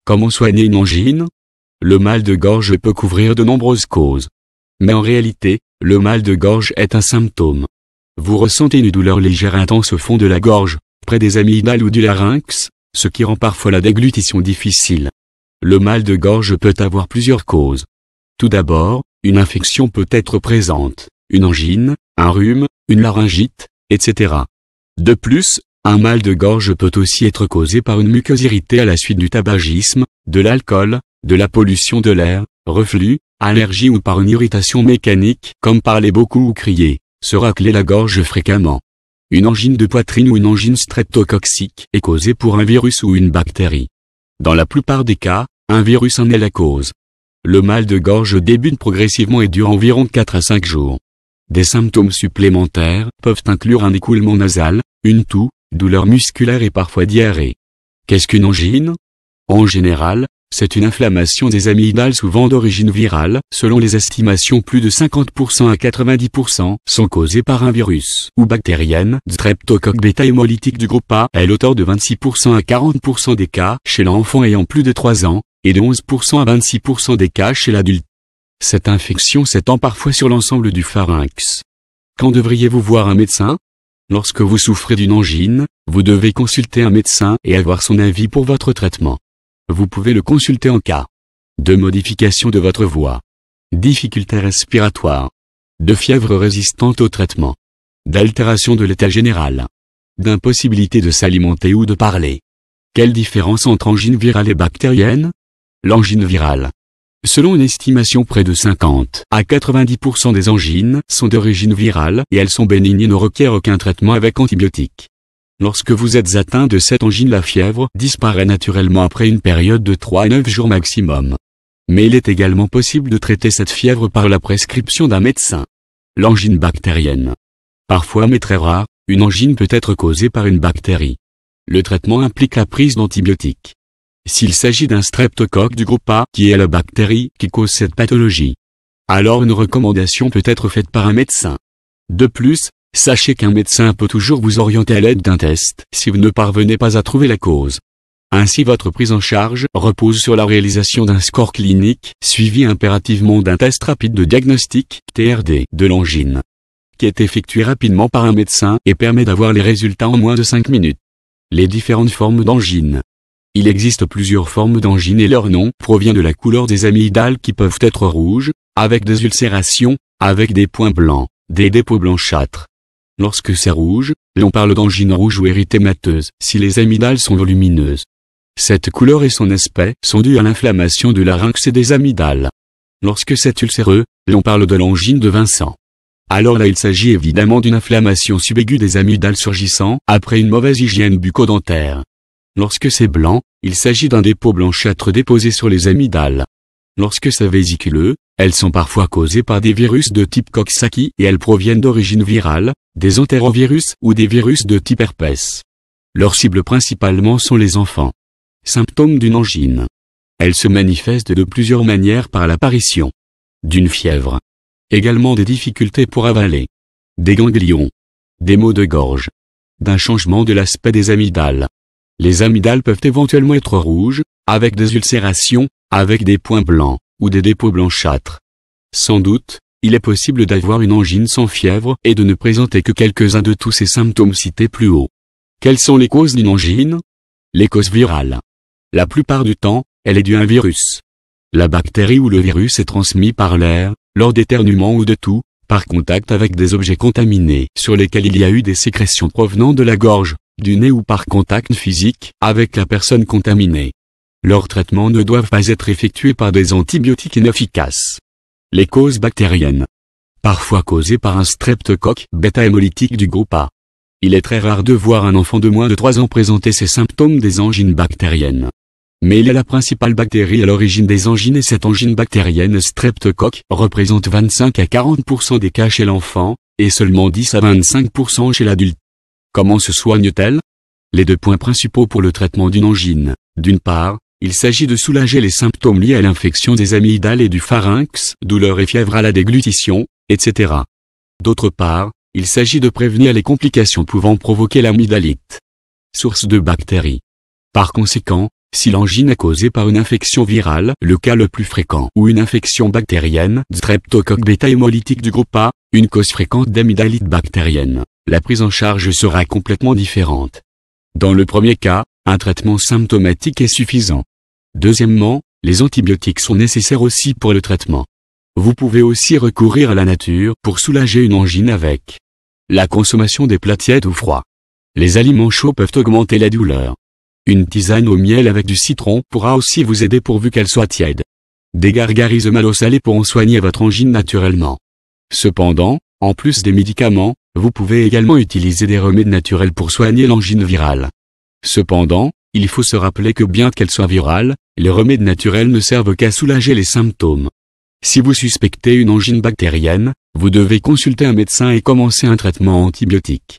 Comment soigner une angine? Le mal de gorge peut couvrir de nombreuses causes. Mais en réalité, le mal de gorge est un symptôme. Vous ressentez une douleur légère intense au fond de la gorge, près des amygdales ou du larynx, ce qui rend parfois la déglutition difficile. Le mal de gorge peut avoir plusieurs causes. Tout d'abord, une infection peut être présente, une angine, un rhume, une laryngite, etc. De plus, un mal de gorge peut aussi être causé par une muqueuse irritée à la suite du tabagisme, de l'alcool, de la pollution de l'air, reflux, allergie ou par une irritation mécanique comme parler beaucoup ou crier, se racler la gorge fréquemment. Une angine de poitrine ou une angine streptococcique est causée pour un virus ou une bactérie. Dans la plupart des cas, un virus en est la cause. Le mal de gorge débute progressivement et dure environ 4 à 5 jours. Des symptômes supplémentaires peuvent inclure un écoulement nasal, une toux, douleur musculaire et parfois diarrhée. Qu'est-ce qu'une angine? En général, c'est une inflammation des amygdales souvent d'origine virale. Selon les estimations, plus de 50% à 90% sont causées par un virus ou bactérienne. Streptocoque bêta hémolytique du groupe A est l'auteur de 26% à 40% des cas chez l'enfant ayant plus de 3 ans, et de 11% à 26% des cas chez l'adulte. Cette infection s'étend parfois sur l'ensemble du pharynx. Quand devriez-vous voir un médecin? Lorsque vous souffrez d'une angine, vous devez consulter un médecin et avoir son avis pour votre traitement. Vous pouvez le consulter en cas de modification de votre voix, difficultés respiratoires, de fièvre résistante au traitement, d'altération de l'état général, d'impossibilité de s'alimenter ou de parler. Quelle différence entre angine virale et bactérienne? L'angine virale. Selon une estimation, près de 50 à 90% des angines sont d'origine virale et elles sont bénignes et ne requièrent aucun traitement avec antibiotiques. Lorsque vous êtes atteint de cette angine, la fièvre disparaît naturellement après une période de 3 à 9 jours maximum. Mais il est également possible de traiter cette fièvre par la prescription d'un médecin. L'angine bactérienne. Parfois, mais très rare, une angine peut être causée par une bactérie. Le traitement implique la prise d'antibiotiques. S'il s'agit d'un streptocoque du groupe A, qui est la bactérie qui cause cette pathologie, alors une recommandation peut être faite par un médecin. De plus, sachez qu'un médecin peut toujours vous orienter à l'aide d'un test si vous ne parvenez pas à trouver la cause. Ainsi, votre prise en charge repose sur la réalisation d'un score clinique, suivi impérativement d'un test rapide de diagnostic, TRD, de l'angine, qui est effectué rapidement par un médecin et permet d'avoir les résultats en moins de 5 minutes. Les différentes formes d'angine. Il existe plusieurs formes d'angine et leur nom provient de la couleur des amygdales qui peuvent être rouges, avec des ulcérations, avec des points blancs, des dépôts blanchâtres. Lorsque c'est rouge, l'on parle d'angine rouge ou érythémateuse si les amygdales sont volumineuses. Cette couleur et son aspect sont dus à l'inflammation du larynx et des amygdales. Lorsque c'est ulcéreux, l'on parle de l'angine de Vincent. Alors là, il s'agit évidemment d'une inflammation subaiguë des amygdales surgissant après une mauvaise hygiène bucco-dentaire. Lorsque c'est blanc, il s'agit d'un dépôt blanchâtre déposé sur les amygdales. Lorsque c'est vésiculeux, elles sont parfois causées par des virus de type Coxsackie et elles proviennent d'origine virale, des entérovirus ou des virus de type herpès. Leurs cibles principalement sont les enfants. Symptômes d'une angine. Elle se manifeste de plusieurs manières par l'apparition d'une fièvre. Également des difficultés pour avaler. Des ganglions. Des maux de gorge. D'un changement de l'aspect des amygdales. Les amygdales peuvent éventuellement être rouges, avec des ulcérations, avec des points blancs, ou des dépôts blanchâtres. Sans doute, il est possible d'avoir une angine sans fièvre et de ne présenter que quelques-uns de tous ces symptômes cités plus haut. Quelles sont les causes d'une angine? Les causes virales. La plupart du temps, elle est due à un virus. La bactérie ou le virus est transmis par l'air, lors d'éternuements ou de toux, par contact avec des objets contaminés sur lesquels il y a eu des sécrétions provenant de la gorge, du nez ou par contact physique avec la personne contaminée. Leurs traitements ne doivent pas être effectués par des antibiotiques inefficaces. Les causes bactériennes. Parfois causées par un streptocoque bêta hémolytique du groupe A. Il est très rare de voir un enfant de moins de 3 ans présenter ces symptômes des angines bactériennes. Mais il y a la principale bactérie à l'origine des angines et cette angine bactérienne streptocoque représente 25 à 40% des cas chez l'enfant, et seulement 10 à 25% chez l'adulte. Comment se soigne-t-elle? Les 2 points principaux pour le traitement d'une angine. D'une part, il s'agit de soulager les symptômes liés à l'infection des amygdales et du pharynx, douleur et fièvre à la déglutition, etc. D'autre part, il s'agit de prévenir les complications pouvant provoquer l'amygdalite, source de bactéries. Par conséquent, Si l'angine est causée par une infection virale, le cas le plus fréquent, ou une infection bactérienne, streptocoque bêta-hémolytique du groupe A, une cause fréquente d'amygdalite bactérienne, la prise en charge sera complètement différente. Dans le premier cas, un traitement symptomatique est suffisant. Deuxièmement, les antibiotiques sont nécessaires aussi pour le traitement. Vous pouvez aussi recourir à la nature pour soulager une angine avec la consommation des plats tièdes ou froids. Les aliments chauds peuvent augmenter la douleur. Une tisane au miel avec du citron pourra aussi vous aider pourvu qu'elle soit tiède. Des gargarises mal au salé pourront soigner votre angine naturellement. Cependant, en plus des médicaments, vous pouvez également utiliser des remèdes naturels pour soigner l'angine virale. Cependant, il faut se rappeler que bien qu'elle soit virale, les remèdes naturels ne servent qu'à soulager les symptômes. Si vous suspectez une angine bactérienne, vous devez consulter un médecin et commencer un traitement antibiotique.